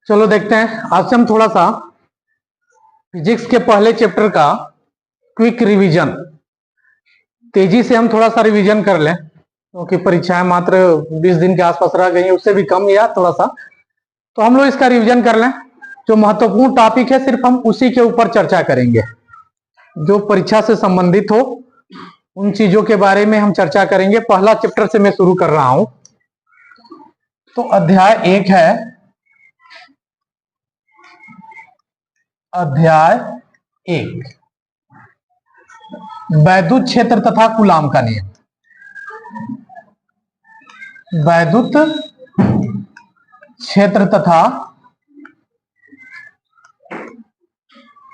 चलो देखते हैं। आज से हम थोड़ा सा फिजिक्स के पहले चैप्टर का क्विक रिवीजन, तेजी से हम थोड़ा सा रिवीजन कर लें, क्योंकि परीक्षाएं मात्र 20 दिन के आसपास रह गई हैं, उससे भी कम या थोड़ा सा, तो हम लोग इसका रिवीजन कर लें। जो महत्वपूर्ण टॉपिक है सिर्फ हम उसी के ऊपर चर्चा करेंगे, जो परीक्षा से संबंधित हो उन चीजों के बारे में हम चर्चा करेंगे। पहला चैप्टर से मैं शुरू कर रहा हूं। तो अध्याय 1 है, अध्याय 1 वैद्युत क्षेत्र तथा कूलाम का नियम। वैद्युत क्षेत्र तथा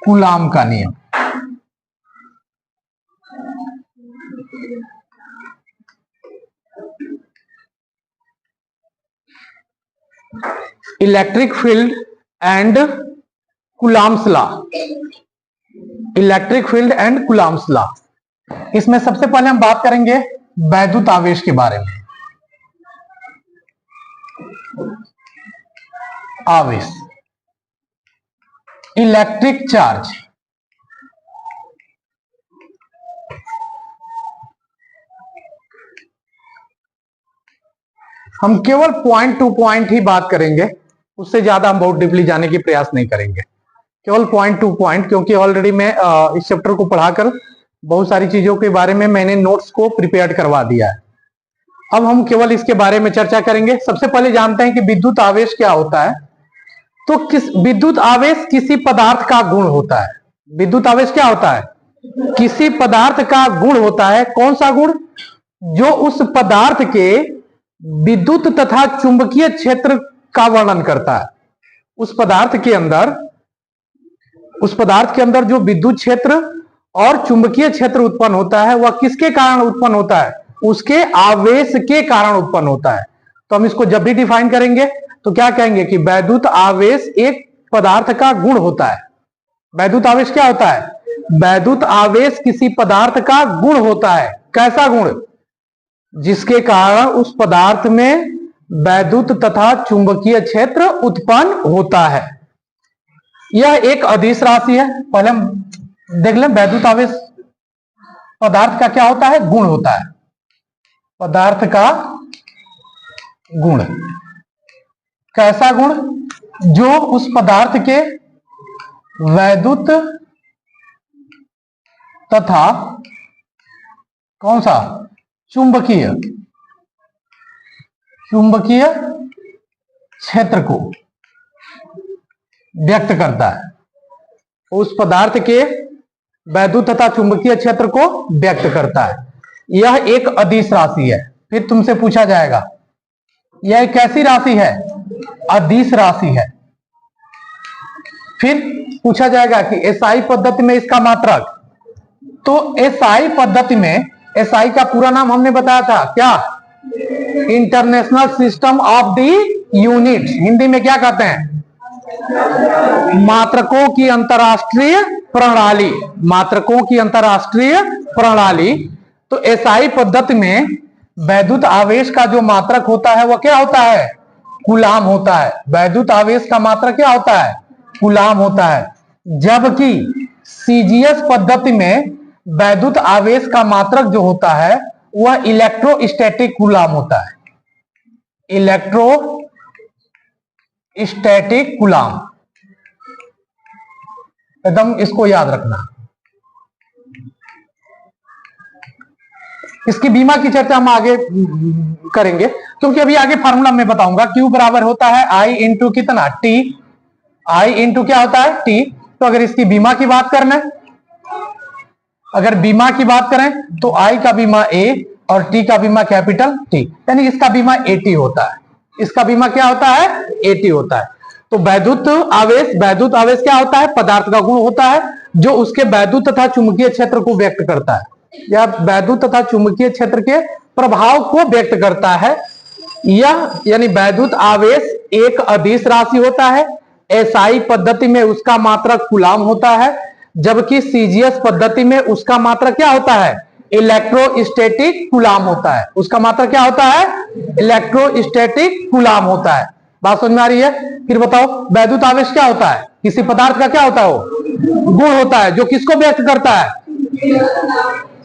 कूलाम का नियम। Electric field and coulombs law. Electric field and coulombs law. इसमें सबसे पहले हम बात करेंगे वैद्युत आवेश के बारे में। आवेश, इलेक्ट्रिक चार्ज। हम केवल पॉइंट टू पॉइंट ही बात करेंगे, उससे ज्यादा हम बहुत डीपली जाने की प्रयास नहीं करेंगे, केवल पॉइंट टू पॉइंट, क्योंकि ऑलरेडी मैं इस चैप्टर को पढ़ाकर बहुत सारी चीजों के बारे में मैंने नोट्स को प्रिपेयर करवा दिया है। अब हम केवल इसके बारे में चर्चा करेंगे। सबसे पहले जानते हैं कि विद्युत आवेश क्या होता है। तो विद्युत आवेश किसी पदार्थ का गुण होता है। विद्युत आवेश क्या होता है? किसी पदार्थ का गुण होता है। कौन सा गुण? जो उस पदार्थ के विद्युत तथा चुंबकीय क्षेत्र का वर्णन करता है। उस पदार्थ के अंदर जो विद्युत क्षेत्र और चुंबकीय क्षेत्र उत्पन्न होता है, वह किसके कारण उत्पन्न होता है? उसके आवेश के कारण उत्पन्न होता है। तो हम इसको जब भी डिफाइन करेंगे तो क्या कहेंगे कि वैद्युत आवेश एक पदार्थ का गुण होता है। वैद्युत आवेश क्या होता है? वैद्युत आवेश किसी पदार्थ का गुण होता है। कैसा गुण? जिसके कारण उस पदार्थ में वैद्युत तथा चुंबकीय क्षेत्र उत्पन्न होता है। यह एक अदिश राशि है। पहले हम देख लें वैद्युत आवेश पदार्थ का क्या होता है? गुण होता है। पदार्थ का गुण। कैसा गुण? जो उस पदार्थ के वैद्युत तथा कौन सा? चुंबकीय क्षेत्र को व्यक्त करता है। उस पदार्थ के वैद्युत तथा चुंबकीय क्षेत्र को व्यक्त करता है। यह एक अदिश राशि है। फिर तुमसे पूछा जाएगा यह कैसी राशि है? अदिश राशि है। फिर पूछा जाएगा कि एसआई पद्धति में इसका मात्रक। तो एसआई पद्धति में, एसआई का पूरा नाम हमने बताया था क्या? International system of the units. Hindi में क्या कहते हैं? मात्रकों की अंतरराष्ट्रीय प्रणाली। मात्रकों की अंतरराष्ट्रीय प्रणाली। तो एसआई पद्धति में वैद्युत आवेश का जो मात्रक होता है वह क्या होता है? कूलाम होता है। वैद्युत आवेश का मात्रक क्या होता है? कूलाम होता है। जबकि सीजीएस पद्धति में वैद्युत आवेश का मात्रक जो होता है वह इलेक्ट्रोस्टैटिक कूलाम होता है। इलेक्ट्रोस्टैटिक कूलाम, एकदम इसको याद रखना। इसकी बीमा की चर्चा हम आगे करेंगे, क्योंकि अभी आगे फार्मूला मैं बताऊंगा। Q बराबर होता है I इंटू कितना? T। I इंटू क्या होता है? T। तो अगर इसकी बीमा की बात करें तो I का बीमा A और T का बीमा कैपिटल T, यानी इसका बीमा AT होता है। इसका बीमा क्या होता है? AT होता है। तो वैद्युत आवेश क्या होता है? पदार्थ का गुण होता है, जो उसके वैद्युत तथा चुंबकीय क्षेत्र को व्यक्त करता है, या वैद्युत तथा चुंबकीय क्षेत्र के प्रभाव को व्यक्त करता है। यह यानी वैद्युत आवेश एक अदिश राशि होता है। एसआई पद्धति में उसका मात्रक कूलाम होता है, जबकि सीजीएस पद्धति में उसका मात्रक क्या होता है? इलेक्ट्रोस्टैटिक कूलाम होता है। उसका मात्रक क्या होता है? इलेक्ट्रोस्टैटिक कूलाम होता है। बात समझ में आ रही है? फिर बताओ वैद्युत आवेश क्या होता है? किसी पदार्थ का क्या होता है? वो गुण होता है जो किसको व्यक्त करता है?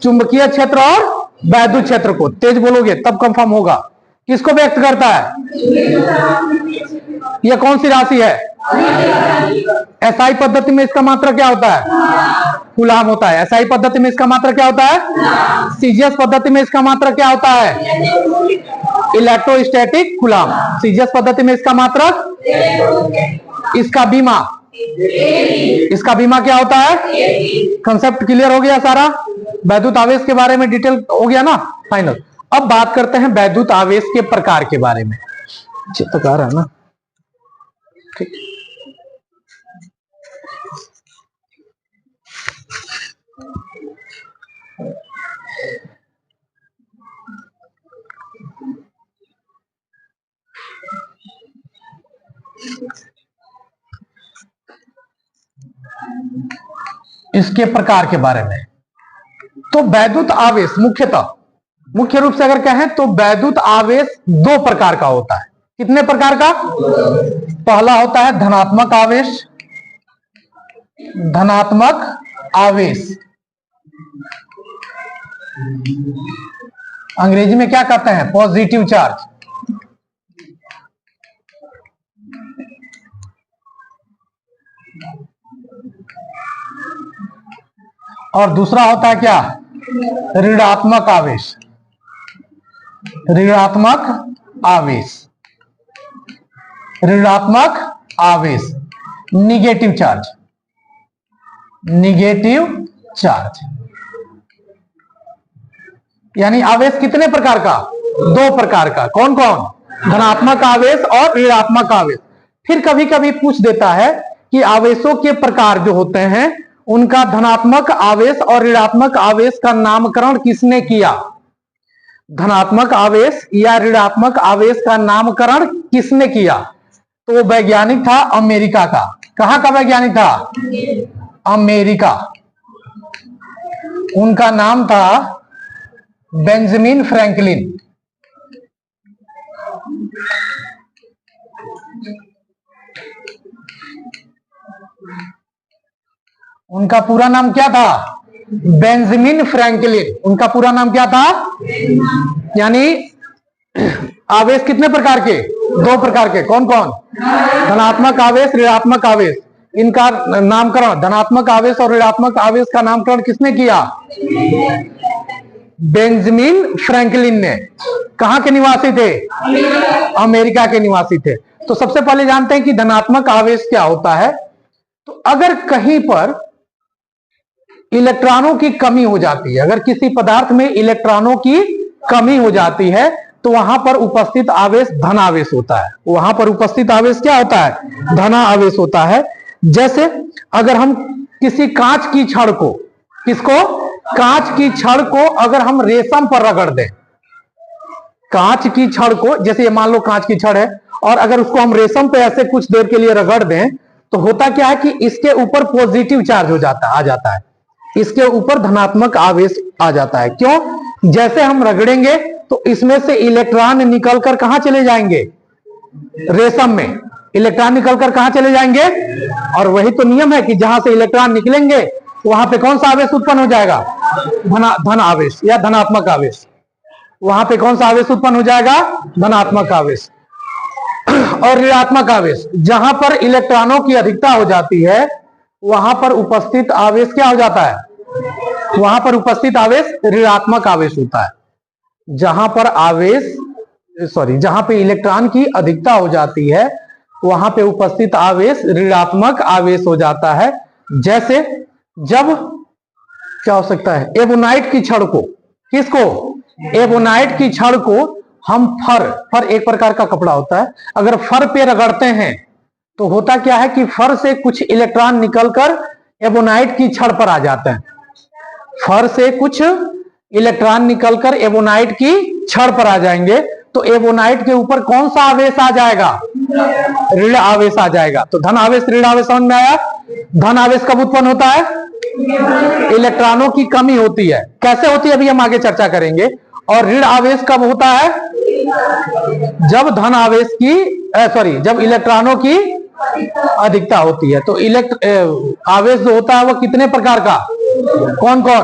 चुंबकीय क्षेत्र और वैद्युत क्षेत्र को। तेज बोलोगे तब कंफर्म होगा। किसको व्यक्त करता है? यह कौन सी राशि है? एसआई पद्धति में इसका मात्रा क्या होता है? कूलाम होता है। एसआई पद्धति में इसका मात्रा क्या होता है? सीजीएस पद्धति में इसका मात्रा क्या होता है? Electrostatic coulomb. सीजीएस पद्धति में इसका मात्रा, इसका बीमा, इसका बीमा क्या होता है? कंसेप्ट क्लियर हो गया सारा? वैद्युत आवेश के बारे में डिटेल हो गया ना? फाइनल। अब बात करते हैं वैद्युत आवेश के प्रकार के बारे में। चित्रकार है ना? ठीक। इसके प्रकार के बारे में तो वैद्युत आवेश मुख्य रूप से अगर कहें तो वैद्युत आवेश दो प्रकार का होता है। कितने प्रकार का? पहला होता है धनात्मक आवेश। धनात्मक आवेश अंग्रेजी में क्या कहते हैं? Positive charge. और दूसरा होता है क्या? ऋणात्मक आवेश। ऋणात्मक आवेश, ऋणात्मक आवेश, निगेटिव चार्ज। निगेटिव चार्ज यानी आवेश कितने प्रकार का? दो प्रकार का। कौन कौन? धनात्मक आवेश और ऋणात्मक आवेश। फिर कभी कभी पूछ देता है कि आवेशों के प्रकार जो होते हैं उनका धनात्मक आवेश और ऋणात्मक आवेश का नामकरण किसने किया? धनात्मक आवेश या ऋणात्मक आवेश का नामकरण किसने किया? तो वो वैज्ञानिक था अमेरिका का। कहां का वैज्ञानिक था? अमेरिका। उनका नाम था बेंजामिन फ्रैंकलिन। उनका पूरा नाम क्या था? Benjamin Franklin. उनका पूरा नाम क्या था? यानी आवेश कितने प्रकार के? दो प्रकार के। कौन कौन? धनात्मक आवेश, ऋणात्मक आवेश। इनका नामकरण, धनात्मक आवेश और ऋणात्मक आवेश का नामकरण किसने किया? बेंजामिन फ्रैंकलिन ने। कहां के निवासी थे? अमेरिका के निवासी थे। तो सबसे पहले जानते हैं कि धनात्मक आवेश क्या होता है। तो अगर कहीं पर इलेक्ट्रॉनों की कमी हो जाती है, अगर किसी पदार्थ में इलेक्ट्रॉनों की कमी हो जाती है तो वहां पर उपस्थित आवेश धन आवेश होता है। वहां पर उपस्थित आवेश क्या होता है? धना आवेश होता है। जैसे अगर हम किसी कांच की छड़ को, किसको? कांच की छड़ को अगर हम रेशम पर रगड़ दें, कांच की छड़ को, जैसे ये मान लो कांच की छड़ है और अगर उसको हम रेशम पे ऐसे कुछ देर के लिए रगड़ दें तो होता क्या है कि इसके ऊपर पॉजिटिव चार्ज हो जाता है, आ जाता है। इसके ऊपर धनात्मक आवेश आ जाता है। क्यों? जैसे हम रगड़ेंगे तो इसमें से इलेक्ट्रॉन निकलकर कहां चले जाएंगे? रेशम में। इलेक्ट्रॉन निकलकर कहां चले जाएंगे? और वही तो नियम है कि जहां से इलेक्ट्रॉन निकलेंगे वहां पे कौन सा आवेश उत्पन्न हो जाएगा? धन आवेश या धनात्मक आवेश। वहां पे कौन सा आवेश उत्पन्न हो जाएगा? धनात्मक आवेश। और ऋणात्मक आवेश, जहां पर इलेक्ट्रॉनों की अधिकता हो जाती है वहां पर उपस्थित आवेश क्या हो जाता है? वहां पर उपस्थित आवेश ऋणात्मक आवेश होता है। जहां पर जहां पे इलेक्ट्रॉन की अधिकता हो जाती है वहां पे उपस्थित आवेश ऋणात्मक आवेश हो जाता है। जैसे जब क्या हो सकता है? एबोनाइट की छड़ को, किसको? एबोनाइट की छड़ को हम फर एक प्रकार का कपड़ा होता है, अगर फर पे रगड़ते हैं तो होता क्या है कि फर से कुछ इलेक्ट्रॉन निकलकर एबोनाइट की छड़ पर आ जाते हैं। फर से कुछ इलेक्ट्रॉन निकलकर एबोनाइट की छड़ पर आ जाएंगे तो एबोनाइट के ऊपर कौन सा आवेश आ जाएगा? ऋण आवेश आ जाएगा। तो धन आवेश, ऋण आवेश समझ में आया? धन आवेश कब उत्पन्न होता है? इलेक्ट्रॉनों की कमी होती है। कैसे होती है अभी हम आगे चर्चा करेंगे। और ऋण आवेश कब होता है? जब धन आवेश की जब इलेक्ट्रॉनों की अधिकता होती है। तो आवेश जो होता है वो कितने प्रकार का, कौन कौन?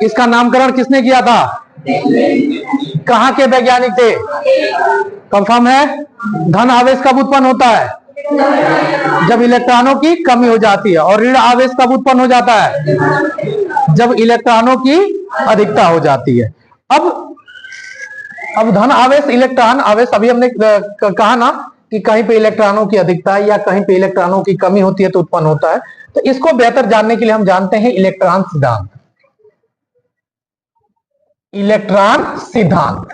इसका नामकरण किसने किया था? कहां के वैज्ञानिक थे? कंफर्म है? धन आवेश कब उत्पन्न होता है? जब इलेक्ट्रॉनों की कमी हो जाती है। और ऋण आवेश कब उत्पन्न हो जाता है? जब इलेक्ट्रॉनों की अधिकता हो जाती है। अब धन आवेश, इलेक्ट्रॉन आवेश, अभी हमने कहा ना कि कहीं पे इलेक्ट्रॉनों की अधिकता है या कहीं पे इलेक्ट्रॉनों की कमी होती है तो उत्पन्न होता है। तो इसको बेहतर जानने के लिए हम जानते हैं इलेक्ट्रॉन सिद्धांत। इलेक्ट्रॉन सिद्धांत